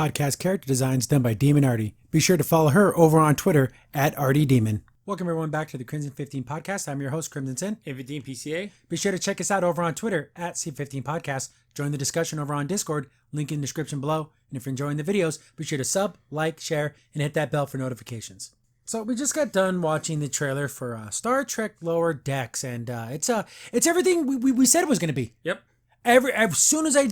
podcast character designs done by Demon Artie. Be sure to follow her over on Twitter at ArtieDemon. Welcome everyone back to the Crimson 15 podcast. I'm your host, Crimson Sin. 15 PCA. Be sure to check us out over on Twitter at C15 Podcast. Join the discussion over on Discord, link in the description below. And if you're enjoying the videos, be sure to sub, like, share, and hit that bell for notifications. So we just got done watching the trailer for Star Trek Lower Decks, and it's everything we said it was going to be. Yep. As soon as I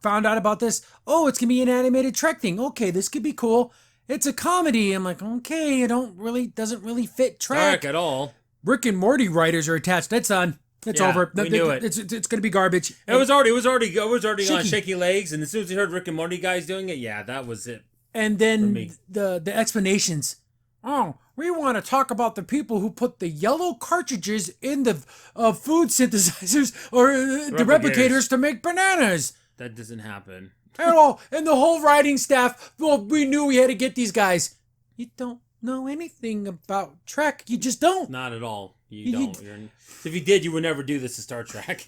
found out about this, it's going to be an animated Trek thing. Okay, this could be cool. It's a comedy. I'm like, okay, it doesn't really fit Trek at all. Rick and Morty writers are attached. That's done. It's over. We knew it. It's going to be garbage. It was already on shaky legs, and as soon as you heard Rick and Morty guys doing it, that was it. And then the explanations. Oh, we want to talk about the people who put the yellow cartridges in the food synthesizers or the replicators to make bananas. That doesn't happen. And the whole writing staff, we knew we had to get these guys. You don't know anything about Trek. You just don't. Not at all. You don't. If you did, you would never do this to Star Trek.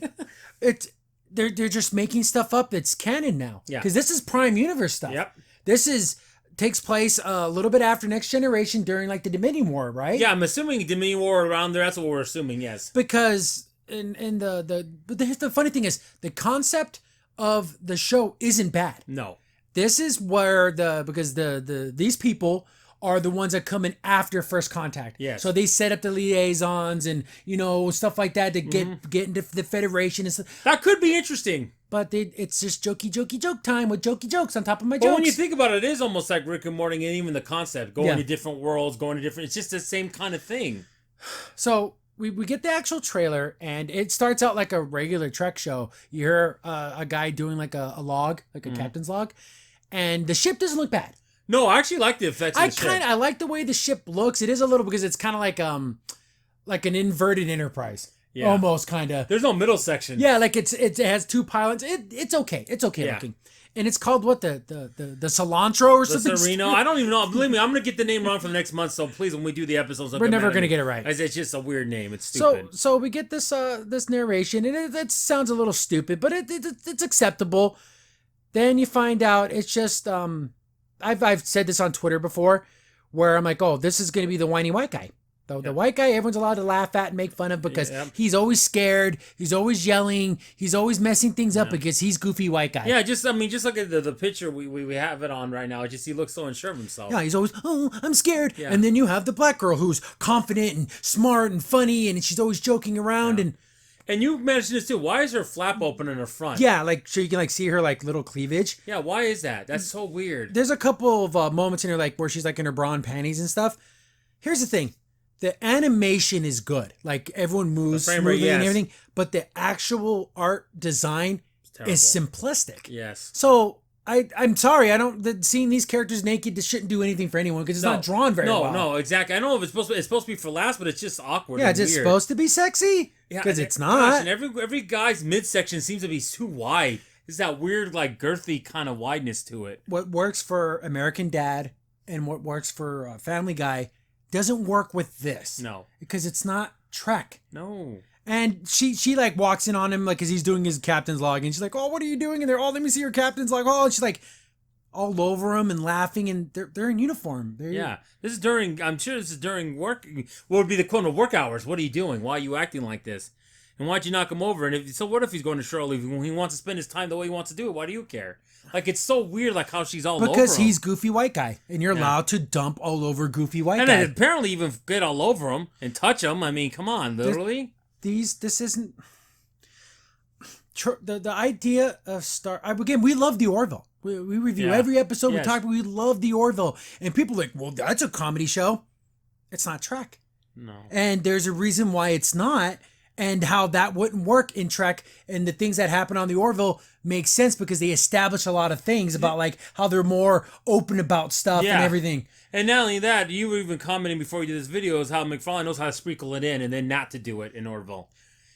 They're just making stuff up that's canon now. Yeah. Because this is Prime Universe stuff. Yep. This takes place a little bit after Next Generation during like the Dominion War, right? Yeah, I'm assuming Dominion War around there. That's what we're assuming. Yes. Because but the funny thing is the concept of the show isn't bad. No. This is where these people are the ones that come in after First Contact. Yes. So they set up the liaisons and stuff like that to get into the Federation and stuff. That could be interesting. But it's just jokey joke time with jokey jokes on top of my jokes. But when you think about it, it is almost like Rick and Morty, and even the concept going to different worlds, it's just the same kind of thing. So we get the actual trailer, and it starts out like a regular Trek show. You hear a guy doing like a log, like a captain's log, and the ship doesn't look bad. No, I actually like the effects of the ship. I like the way the ship looks. It is a little, because it's kind of like an inverted Enterprise. Yeah. Almost kind of. There's no middle section. Yeah, like it has two pilots. It's okay. It's okay looking. And it's called what, the cilantro or something? The Sereno. I don't even know. Believe me, I'm going to get the name wrong for the next month. So please, when we do the episodes, we're never going to get it right. It's just a weird name. It's stupid. So we get this narration, and it sounds a little stupid, but it's acceptable. Then you find out it's just I've said this on Twitter before, where I'm like, this is going to be the whiny white guy. The white guy everyone's allowed to laugh at and make fun of because he's always scared, he's always yelling, he's always messing things up because he's goofy white guy. Yeah, just look at the picture we have it on right now. He looks so unsure of himself. Yeah, he's always, I'm scared. Yeah. And then you have the black girl who's confident and smart and funny, and she's always joking around. And you mentioned this too. Why is her flap open in her front? Yeah, so you can see her little cleavage. Yeah, why is that? That's so weird. There's a couple of moments in her where she's in her bra and panties and stuff. Here's the thing. The animation is good. Everyone moves smoothly and everything. But the actual art design is simplistic. Yes. So I'm sorry. Seeing these characters naked just shouldn't do anything for anyone because it's not drawn very well. No, exactly. I don't know if it's supposed to be for laughs, but it's just awkward. Yeah, it's just supposed to be sexy. Yeah, because it's not. Gosh, and every guy's midsection seems to be too wide. There's that weird girthy kind of wideness to it. What works for American Dad and what works for Family Guy doesn't work with this. No. Because it's not Trek. No. And she walks in on him as he's doing his captain's log, and she's like, what are you doing? And they're let me see your captain's log. And she's all over him and laughing, and they're in uniform. This is during work. What would be the quote work hours? What are you doing? Why are you acting like this? And why'd you knock him over? And what if he's going to shore leave when he wants to spend his time the way he wants to do it? Why do you care? It's so weird, how she's all over him. Because he's goofy white guy, and you're allowed to dump all over goofy white guy. And apparently even get all over him and touch him. I mean, come on, literally. This isn't... The idea of again, we love the Orville. We review every episode. Yes. We love the Orville. And people are well, that's a comedy show. It's not Trek. No. And there's a reason why it's not. And how that wouldn't work in Trek, and the things that happen on the Orville make sense because they establish a lot of things about how they're more open about stuff and everything. And not only that, you were even commenting before you did this video is how McFarlane knows how to sprinkle it in and then not to do it in Orville.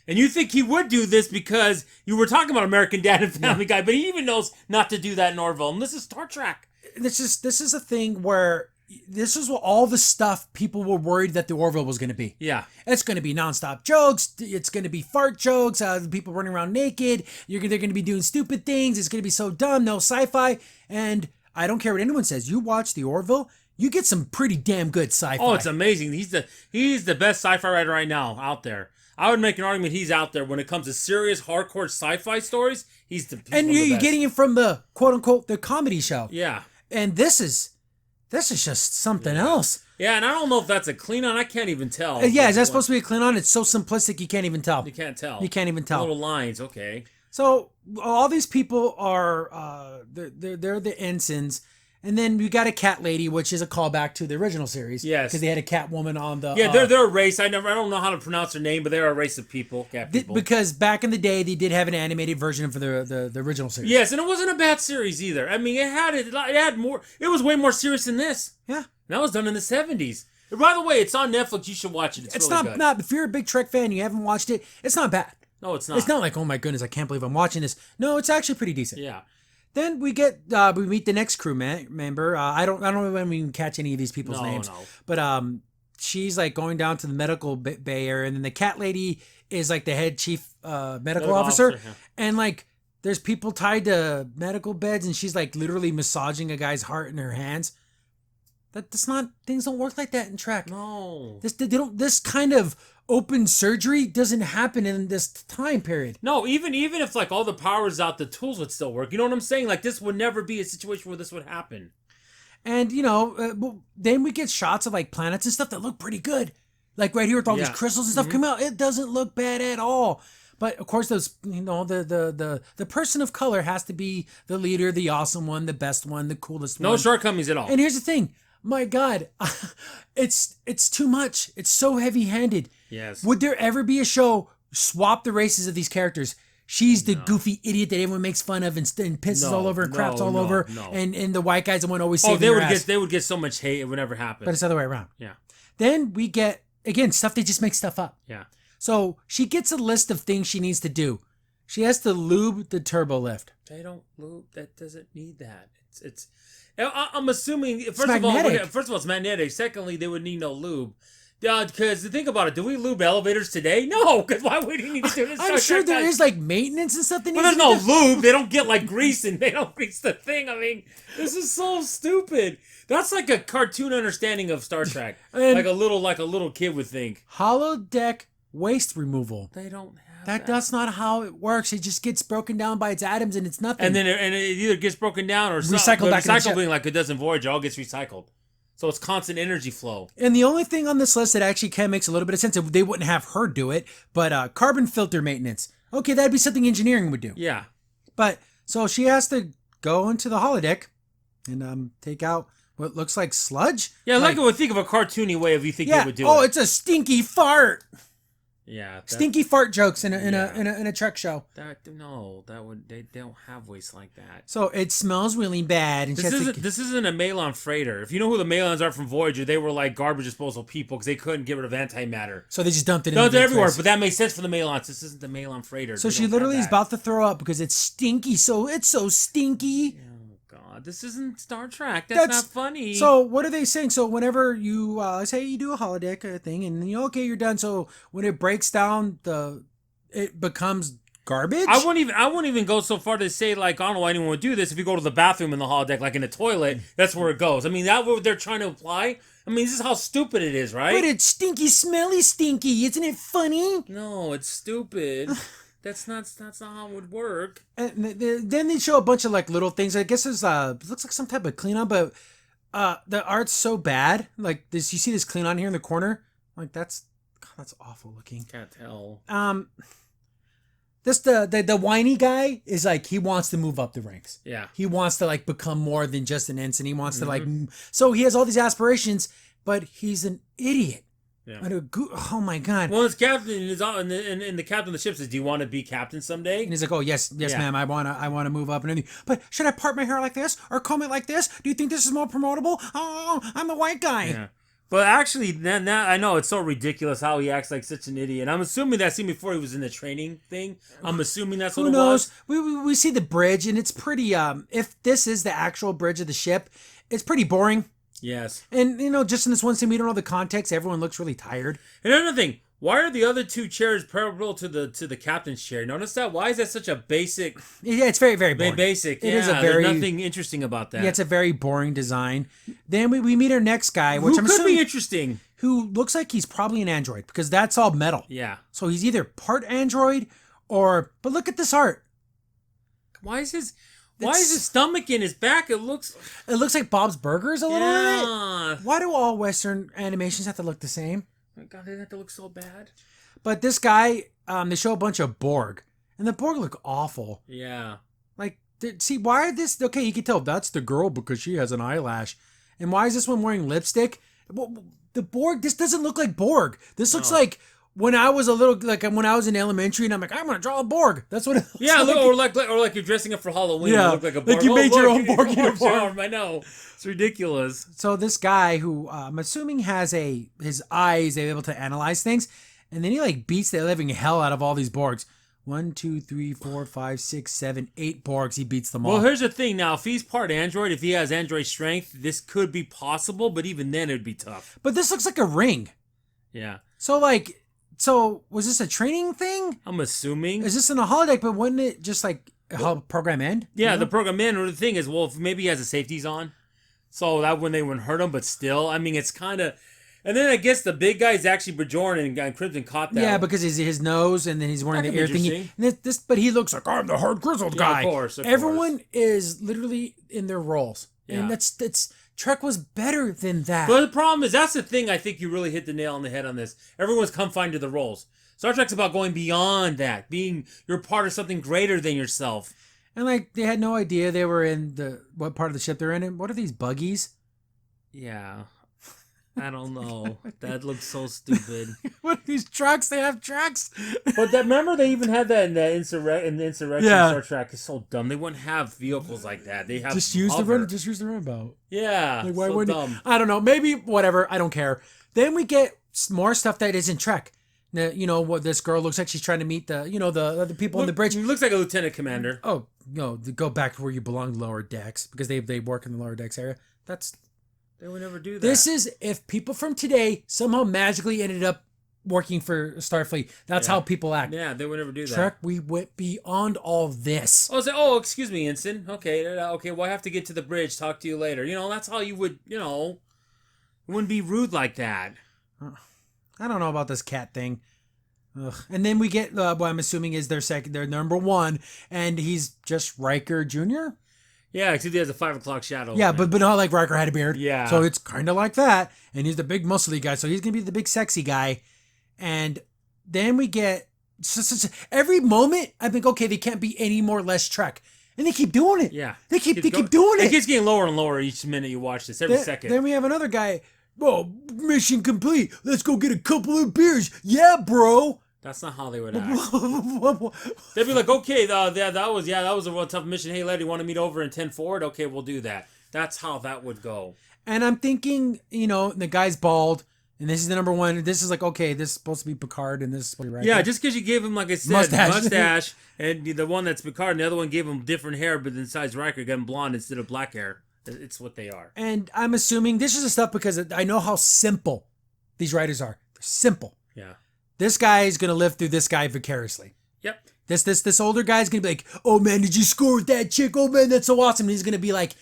And you think he would do this because you were talking about American Dad and Family Guy, but he even knows not to do that in Orville. And this is Star Trek. This is a thing where this is what all the stuff people were worried that the Orville was going to be. Yeah. It's going to be nonstop jokes. It's going to be fart jokes. People running around naked. They're going to be doing stupid things. It's going to be so dumb. No sci-fi. And I don't care what anyone says. You watch the Orville, you get some pretty damn good sci-fi. Oh, it's amazing. He's the best sci-fi writer right now out there. I would make an argument he's out there when it comes to serious, hardcore sci-fi stories. He's and you're getting it from the quote unquote the comedy show. Yeah, and this is just something else. Yeah, and I don't know if that's a Klingon. I can't even tell. Is that supposed to be a Klingon? It's so simplistic you can't even tell. You can't tell. You can't even tell. Little lines, okay. So all these people are they're the ensigns. And then we got a cat lady, which is a callback to the original series. Yes. Because they had a cat woman on the... Yeah, they're a race. I don't know how to pronounce their name, but they're a race of people, cat people. Because back in the day, they did have an animated version for the original series. Yes, and it wasn't a bad series either. I mean, it had more... It was way more serious than this. Yeah. That was done in the 70s. By the way, it's on Netflix. You should watch it. It's really good. Not. If you're a big Trek fan and you haven't watched it, it's not bad. No, it's not. It's not like, oh my goodness, I can't believe I'm watching this. No, it's actually pretty decent. Yeah. Then we meet the next crew member. I don't know when we can catch any of these people's names. No. But she's like going down to the medical bay area, and then the cat lady is like the head chief medical officer. Yeah. And like there's people tied to medical beds, and she's like literally massaging a guy's heart in her hands. That's not, things don't work like that in Trek. No. This kind of open surgery doesn't happen in this time period. No, even if like all the power's out, the tools would still work. You know what I'm saying? Like this would never be a situation where this would happen. And then we get shots of like planets and stuff that look pretty good. Like right here with all these crystals and stuff come out, it doesn't look bad at all. But of course, those the person of color has to be the leader, the awesome one, the best one, the coolest one. No shortcomings at all. And here's the thing. My God, it's too much. It's so heavy-handed. Yes. Would there ever be a show swap the races of these characters? She's the goofy idiot that everyone makes fun of and pisses all over and craps all over. No. And the white guy's the one always saving their ass. They would get so much hate, it would never happen. But it's the other way around. Yeah. Then we get, again, stuff, they just make stuff up. Yeah. So she gets a list of things she needs to do. She has to lube the turbo lift. They don't lube. That doesn't need that. It's I'm assuming, first of all, it's magnetic. Secondly, they would need no lube. Because think about it, do we lube elevators today? No, because why would you need to do this? I'm sure there is like maintenance and stuff. But there's no lube. They don't get like grease and they don't grease the thing. I mean, this is so stupid. That's like a cartoon understanding of Star Trek. like a little kid would think. Holodeck waste removal. They don't have that's not how it works. It just gets broken down by its atoms and it's nothing. And then it either gets broken down or recycled back. Recycling like it does in Voyager, all gets recycled. So it's constant energy flow. And the only thing on this list that actually kind of makes a little bit of sense, they wouldn't have her do it, but carbon filter maintenance. Okay, that'd be something engineering would do. Yeah. But so she has to go into the holodeck and take out what looks like sludge. Yeah, like I would think of a cartoony way of you think they would do it. Oh, it's a stinky fart. Yeah, stinky fart jokes in a Trek show. They don't have waste like that. So it smells really bad. And this isn't a Malon freighter. If you know who the Malons are from Voyager, they were like garbage disposal people because they couldn't get rid of antimatter. So they just dumped it. Dumped it everywhere. But that makes sense for the Malons. This isn't the Malon freighter. So she literally is about to throw up because it's stinky. So it's so stinky. This isn't Star Trek. That's not funny. So what are they saying? So whenever you say you do a holodeck thing and you're done. So when it breaks down, it becomes garbage. I wouldn't even go so far to say like I don't know why anyone would do this. If you go to the bathroom in the holodeck, like in a toilet, that's where it goes. I mean, that's what they're trying to apply. I mean, this is how stupid it is, right? But it's stinky, smelly, stinky. Isn't it funny? No, it's stupid. That's not how it would work. And then they show a bunch of like little things. I guess it's it looks like some type of Klingon, but the art's so bad. Like this, you see this Klingon here in the corner. Like that's awful looking. Can't tell. This the whiny guy is like he wants to move up the ranks. Yeah. He wants to like become more than just an ensign. He wants to like so he has all these aspirations, but he's an idiot. Yeah. Oh my God. Well, his captain and the captain of the ship says, "Do you want to be captain someday?" And he's like, "Oh yes, ma'am. I wanna move up and everything. But should I part my hair like this or comb it like this? Do you think this is more promotable? Oh, I'm a white guy." Yeah. But actually, now I know it's so ridiculous how he acts like such an idiot. I'm assuming that scene before he was in the training thing. I'm assuming that's what it was. Who knows? We see the bridge and it's pretty. If this is the actual bridge of the ship, it's pretty boring. Yes. And, just in this one scene, we don't know the context. Everyone looks really tired. And another thing, Why are the other two chairs parallel to the captain's chair? Notice that? Why is that such a basic? Yeah, it's very, very boring. Basic. It yeah, is a very there's nothing interesting about that. Yeah, it's a very boring design. Then we meet our next guy, which Who I'm could assuming be interesting. who looks like he's probably an android because that's all metal. Yeah. So he's either part android or. But look at this art. Why is his stomach in his back? It looks like Bob's Burgers a little yeah. bit. Why do all Western animations have to look the same? Oh my God, they have to look so bad. But this guy, they show a bunch of Borg, and the Borg look awful. Yeah. Like, see, why are this? Okay, you can tell that's the girl because she has an eyelash, and why is this one wearing lipstick? Well, the Borg. This doesn't look like Borg. This looks like when I was when I was in elementary, and I'm like, I'm gonna draw a Borg. That's what it looks like. or like you're dressing up for Halloween. Yeah, you look like a Borg. Like you made your own Borg uniform. I know. It's ridiculous. So this guy who I'm assuming has his eyes able to analyze things, and then he like beats the living hell out of all these Borgs. 1, 2, 3, 4, 5, 6, 7, 8 Borgs. He beats them all. Well, here's the thing. Now, if he's part android, if he has android strength, this could be possible. But even then, it'd be tough. But this looks like a ring. Yeah. So was this a training thing? I'm assuming. Is this in a holodeck? But wouldn't it just like how program end? Yeah, the program end. Or the thing is, well, if maybe he has the safeties on, so that when they wouldn't hurt him. But still, I mean, it's kind of. And then I guess the big guy is actually Bajorn, and Crimson caught that. Yeah, because his nose, and then he's wearing the ear thingy. And but he looks like I'm the hard grizzled guy. Of course. Everyone is literally in their roles, and that's Trek was better than that. But the problem is that's the thing. I think you really hit the nail on the head on this. Everyone's confined to the roles. Star Trek's about going beyond that, you're part of something greater than yourself. And like they had no idea they were in what part of the ship they're in. And what are these buggies? Yeah. I don't know. That looks so stupid. What are these trucks? They have trucks. But remember they even had that in the Insurrection Star Trek. It's so dumb. They wouldn't have vehicles like that. They have just use the runabout. Yeah. Like, why so wouldn't dumb. I don't know. Maybe whatever. I don't care. Then we get more stuff that isn't Trek. Now, what this girl looks like she's trying to meet the people on the bridge. He looks like a lieutenant commander. Oh no, go back to where you belong, lower decks, because they work in the lower decks area. They would never do that. This is if people from today somehow magically ended up working for Starfleet. That's how people act. Yeah, they would never do that. Trek, we went beyond all this. Excuse me, Ensign. Okay, well, I have to get to the bridge. Talk to you later. That's how you would, you wouldn't be rude like that. I don't know about this cat thing. Ugh. And then we get what I'm assuming is their number one, and he's just Riker Jr.? Yeah, except he has a 5 o'clock shadow. Yeah, but not like Riker had a beard. Yeah. So it's kind of like that. And he's the big muscly guy. So he's going to be the big sexy guy. And then we get... every moment, I think, okay, they can't be any more less Trek. And they keep doing it. Yeah. They keep doing it. It keeps getting lower and lower each minute you watch this, every second. Then we have another guy. Oh, mission complete. Let's go get a couple of beers. Yeah, bro. That's not how they would act. They'd be like, okay, that was a real tough mission. Hey, lady, want to meet over in 10 forward? Okay, we'll do that. That's how that would go. And I'm thinking, the guy's bald, and this is the number one. This is like, okay, this is supposed to be Picard, and this is supposed to be right. Yeah, just because you gave him, like I said, mustache, and the one that's Picard, and the other one gave him different hair, but besides Riker, got him blonde instead of black hair. It's what they are. And I'm assuming this is the stuff because I know how simple these writers are. They're simple. Yeah. This guy is going to live through this guy vicariously. Yep. This older guy is going to be like, oh man, did you score with that chick? Oh man, that's so awesome. And he's going to be like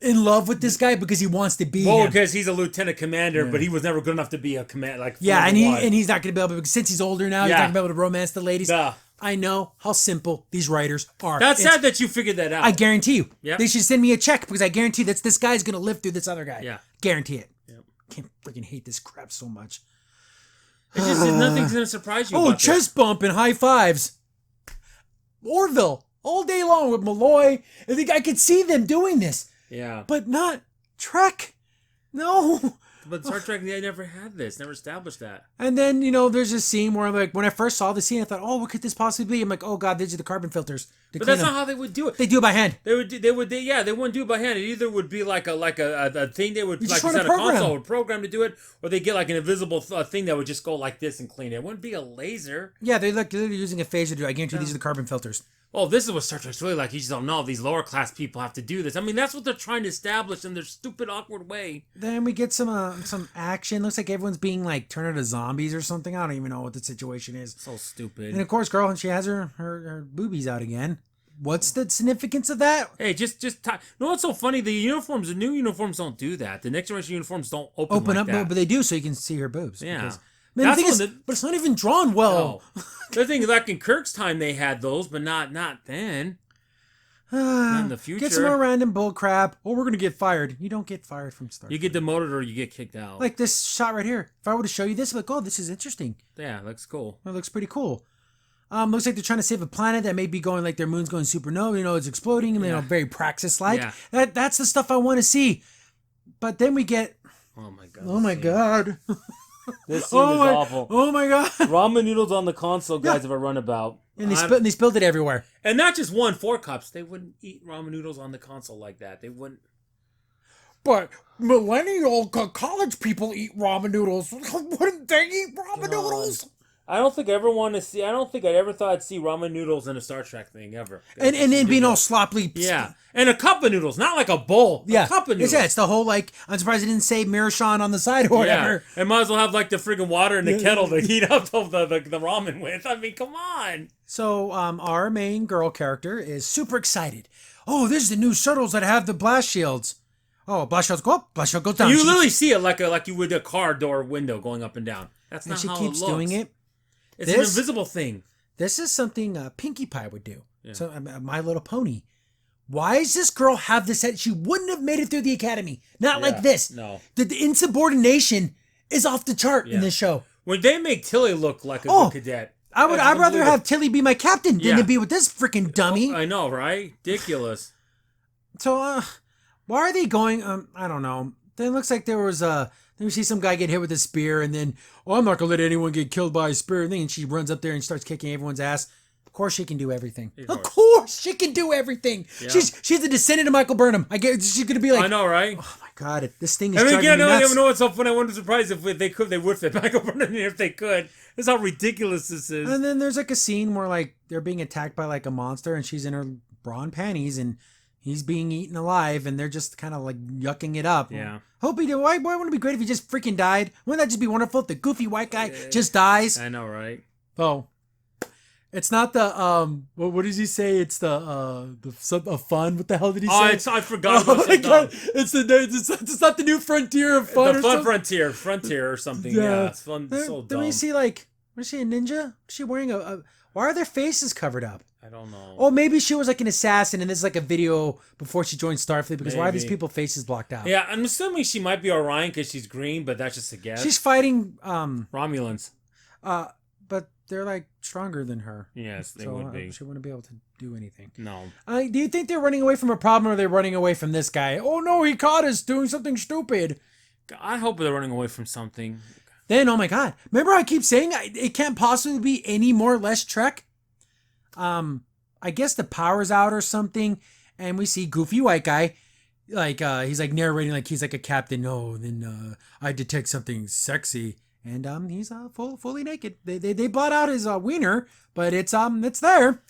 in love with this guy because he wants to be him. Because he's a lieutenant commander, but he was never good enough to be a command. And he's not going to be able to, since he's older now, he's not going to be able to romance the ladies. Duh. I know how simple these writers are. That's sad that you figured that out. I guarantee you. Yep. They should send me a check because I guarantee that this guy's going to live through this other guy. Yeah. Guarantee it. Yep. Can't freaking hate this crap so much. It's just nothing's going to surprise you. Chest this. bump and high fives. Orville all day long with Malloy. I think I could see them doing this. Yeah. But not Trek. No. But Star Trek, they never had this. Never established that. And then, there's this scene where I'm like, when I first saw the scene, I thought, oh, what could this possibly be? I'm like, oh God, these are the carbon filters. But that's not how they would do it. They do it by hand. They wouldn't do it by hand. It either would be like a thing they would, like you said, a program. console would program to do it, or they get like an invisible thing that would just go like this and clean it. It wouldn't be a laser. Yeah, they're literally using a phaser to do it. I guarantee these are the carbon filters. Oh, this is what Star Trek's really like. You just don't know. These lower class people have to do this. I mean, that's what they're trying to establish in their stupid, awkward way. Then we get some action. Looks like everyone's being like turned into zombies or something. I don't even know what the situation is. So stupid. And of course, girl, she has her boobies out again. What's the significance of that? Hey, just no. What's so funny? The new uniforms don't do that. The next generation uniforms don't open like up, that. but they do, so you can see her boobs. Yeah. Because, man, the thing is, but it's not even drawn well. No. The thing is, like in Kirk's time, they had those, but not then. Not in the future. Get some more random bull crap. Oh, we're gonna get fired. You don't get fired from Star Trek. You get demoted or you get kicked out. Like this shot right here. If I were to show you this, I'm like, oh, this is interesting. Yeah, looks cool. It looks pretty cool. Looks like they're trying to save a planet that may be going like their moon's going supernova. You know, it's exploding. You know, very Praxis-like. Yeah. That's the stuff I want to see. But then we get. Oh my god. Oh my god. This scene is awful. Oh my god. Ramen noodles on the console, guys, have a runabout. And they spilled it everywhere. And not just 4 cups. They wouldn't eat ramen noodles on the console like that. They wouldn't. But millennial college people eat ramen noodles. Wouldn't they eat ramen noodles? I don't think I ever thought I'd see ramen noodles in a Star Trek thing ever. And then being all sloppily. Yeah. And a cup of noodles, not like a bowl. Yeah. A cup of noodles. Yeah, it's the whole like, I'm surprised it didn't say Mirashon on the side or whatever. Yeah. And might as well have like the friggin' water in the kettle to heat up the ramen with. I mean, come on. So our main girl character is super excited. Oh, this is the new shuttles that have the blast shields. Oh, blast shields go up, blast shield goes down. You literally see it like you would a car door window going up and down. That's not how it looks. And she keeps doing it. It's an invisible thing. This is something Pinkie Pie would do. Yeah. So My Little Pony. Why does this girl have this? She wouldn't have made it through the academy. Not like this. No. The insubordination is off the chart in this show. When they make Tilly look like a good cadet. I'd rather have Tilly be my captain than to be with this freaking dummy. I know, right? Ridiculous. So, why are they going? I don't know. Then it looks like there was then we see some guy get hit with a spear, and then, I'm not gonna let anyone get killed by a spear. And she runs up there and starts kicking everyone's ass. Of course she can do everything. Of course she can do everything. Yeah. She's a descendant of Michael Burnham. I get she's gonna be like. I know, right? Oh my god, this thing is driving me nuts. I know what's so funny. I wouldn't be surprised if they could. They would fit Michael Burnham if they could. That's how ridiculous this is. And then there's like a scene where like they're being attacked by like a monster, and she's in her bra and panties, and he's being eaten alive, and they're just kind of like yucking it up. Yeah. Hope he did. Why wouldn't it be great if he just freaking died? Wouldn't that just be wonderful if the goofy white guy just dies? I know, right? Oh. It's not the what does he say? It's the fun. What the hell did he say? I forgot. Oh my god! It's not the new frontier of fun. The fun frontier or something. Yeah, it's fun. So dumb. Then we see like, what is she, a ninja? Is she wearing a? Why are their faces covered up? I don't know. Oh, maybe she was like an assassin, and this is like a video before she joined Starfleet. Because why are these people faces blocked out? Yeah, I'm assuming she might be Orion because she's green, but that's just a guess. She's fighting Romulans. But they're like stronger than her. Yes, they would be. She wouldn't be able to do anything. No. Do you think they're running away from a problem, or are they running away from this guy? Oh no, he caught us doing something stupid. I hope they're running away from something. Then, oh my god, remember I keep saying it can't possibly be any more less Trek. I guess the power's out or something, and we see goofy white guy, like he's like narrating like he's like a captain. Oh, then I detect something sexy, and he's fully naked. They blot out his wiener, but it's there.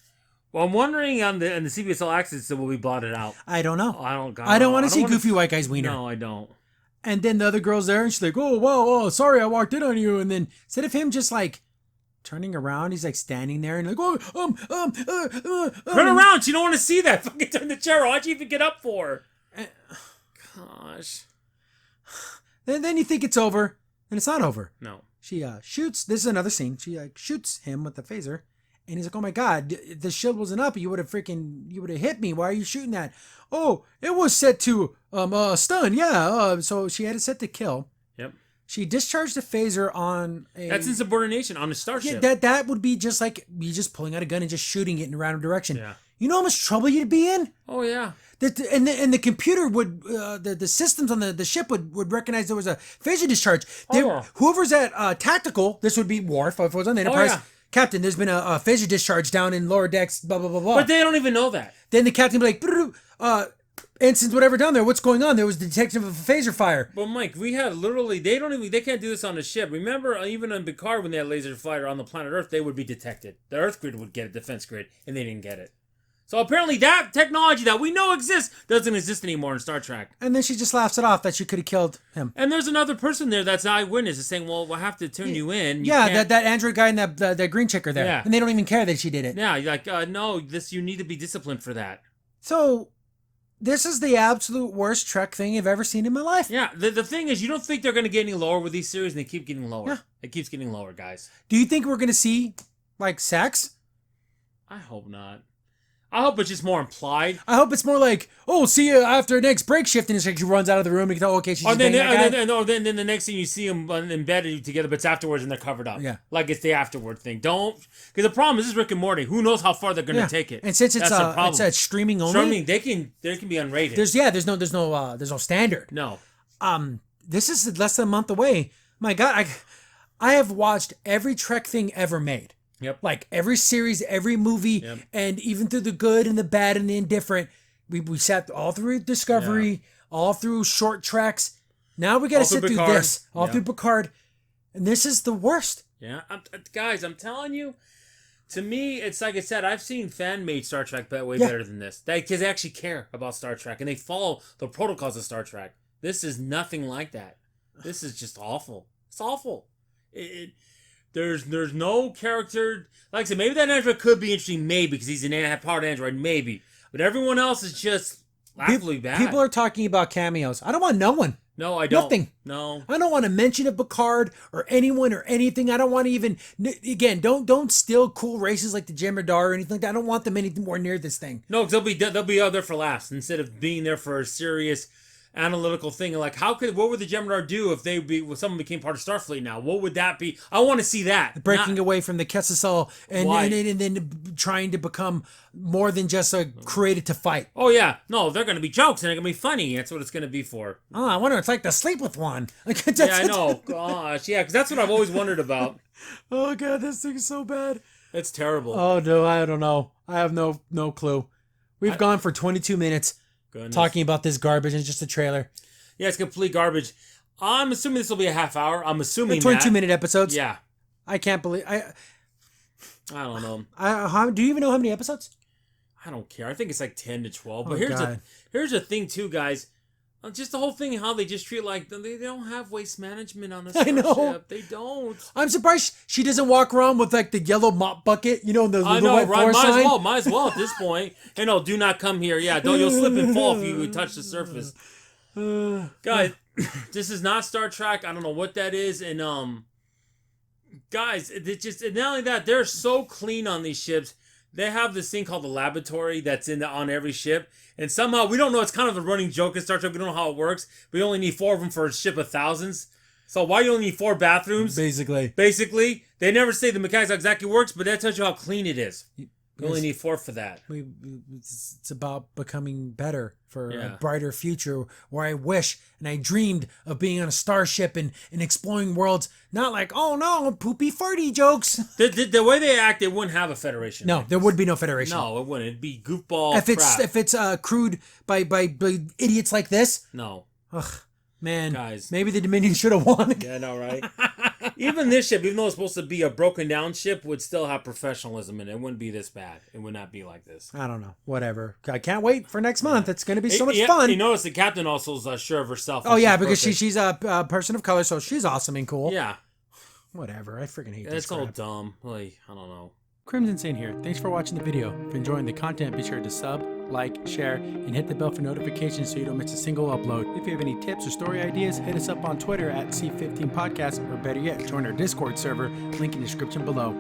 Well, I'm wondering on the CBSL access will be blotted out. I don't know. I don't want to see goofy white guy's wiener. No, I don't. And then the other girl's there, and she's like, "Oh, wow, oh, sorry, I walked in on you." And then instead of him just like turning around, he's like standing there and like, turn around. She don't want to see that. Fucking turn the chair. Why'd you even get up for? Gosh. Then you think it's over, and it's not over. No. She shoots. This is another scene. She shoots him with the phaser, and he's like, "Oh my god, the shield wasn't up. You would have hit me. Why are you shooting that?" Oh, it was set to stun. Yeah. So she had it set to kill. Yep. She discharged a phaser on a... That's insubordination on a starship. Yeah, that would be just like me just pulling out a gun and just shooting it in a random direction. Yeah. You know how much trouble you'd be in? Oh, yeah. And the computer would... the systems on the ship would recognize there was a phaser discharge. Whoever's at Tactical, this would be Worf, if it was on the Enterprise, Captain, there's been a phaser discharge down in lower decks, blah, blah, blah, blah. But they don't even know that. Then the captain will be like, ensigns, whatever down there, what's going on? There was the detection of a phaser fire. Well, Mike, we had literally, they can't do this on the ship. Remember, even on Picard, when they had laser fire on the planet Earth, they would be detected. The Earth grid would get a defense grid, and they didn't get it. So apparently that technology that we know exists doesn't exist anymore in Star Trek. And then she just laughs it off that she could have killed him. And there's another person there that's an eyewitness is saying, well, we'll have to turn you in. That android guy and that green chick are there. Yeah. And they don't even care that she did it. Yeah, you're like, no, you need to be disciplined for that. So, this is the absolute worst Trek thing I've ever seen in my life. Yeah, the thing is, you don't think they're going to get any lower with these series, and they keep getting lower. Yeah. It keeps getting lower, guys. Do you think we're going to see, like, sex? I hope not. I hope it's just more implied. I hope it's more like, oh, see you after next break shift, and it's like she runs out of the room and you can tell, okay, she's just then the next thing you see them in bed together, but it's afterwards and they're covered up. Yeah. Like it's the afterward thing. Don't, because the problem is this is Rick and Morty. Who knows how far they're going to take it? And since it's streaming only, they can be unrated. There's no standard. No. This is less than a month away. My God, I have watched every Trek thing ever made. Yep. Like every series, every movie, and even through the good and the bad and the indifferent. We sat all through Discovery, all through short treks. Now we got to sit through this, through Picard. And this is the worst. Yeah. Guys, I'm telling you, to me, it's like I said, I've seen fan-made Star Trek way better than this. Because they actually care about Star Trek, and they follow the protocols of Star Trek. This is nothing like that. This is just awful. It's awful. There's no character. Like I said, maybe that android could be interesting, maybe, because he's an powered android, maybe. But everyone else is just laughably bad. People are talking about cameos. I don't want no one. No, I don't. Nothing. No. I don't want a mention of Picard or anyone or anything. I don't want to even, again, don't steal cool races like the Jem'Hadar or anything like that. I don't want them anymore near this thing. No, because they'll be out there for laughs instead of being there for a serious analytical thing. Like, what would the Jem'Hadar do if someone became part of Starfleet now? What would that be? I want to see that. Breaking away from the Kessel and then trying to become more than just created to fight. Oh, yeah. No, they're going to be jokes and they're going to be funny. That's what it's going to be for. Oh, I wonder what it's like to sleep with one. Yeah, I know. Gosh, yeah, because that's what I've always wondered about. Oh, God, this thing's so bad. It's terrible. Oh, no, I don't know. I have no clue. We've gone for 22 minutes. Goodness. Talking about this garbage and just a trailer. Yeah, it's complete garbage. I'm assuming this will be a half hour. I'm assuming 22-minute episodes. Yeah. I can't believe... I don't know. Do you even know how many episodes? I don't care. I think it's like 10 to 12. But here's the thing, too, guys. Just the whole thing, how they just treat they don't have waste management on a starship. I know. They don't. I'm surprised she doesn't walk around with like the yellow mop bucket, the I know, right? Might as well at this point. Do not come here. Yeah, you'll slip and fall if you touch the surface. Guys, this is not Star Trek. I don't know what that is. And guys, it's just not only that, they're so clean on these ships. They have this thing called the laboratory that's on every ship. And somehow, we don't know, it's kind of a running joke in Star Trek. We don't know how it works. We only need 4 of them for a ship of thousands. So why you only need 4 bathrooms? Basically. They never say the mechanics how exactly works, but that tells you how clean it is. You only need 4 for that. It's about becoming better for a brighter future where I wish and I dreamed of being on a starship and exploring worlds. Not like, oh no, poopy farty jokes. The way they act, they wouldn't have a federation. No, there would be no federation. No, it wouldn't. It'd be goofball crap. If it's crewed by idiots like this. No. Ugh, man. Guys. Maybe the Dominion should have won. Yeah, I know, right? Even this ship, even though it's supposed to be a broken down ship, would still have professionalism in it. It wouldn't be this bad. It would not be like this. I don't know. Whatever. I can't wait for next month. It's going to be so much fun. You notice the captain also is sure of herself. Oh, yeah, because she's a person of color, so she's awesome and cool. Yeah. Whatever. I freaking hate this It's all crap. dumb. Like, I don't know. Crimson Saint here. Thanks for watching the video. If you're enjoying the content, be sure to sub, like, share, and hit the bell for notifications so you don't miss a single upload. If you have any tips or story ideas, hit us up on Twitter at C15Podcast, or better yet, join our Discord server, link in the description below.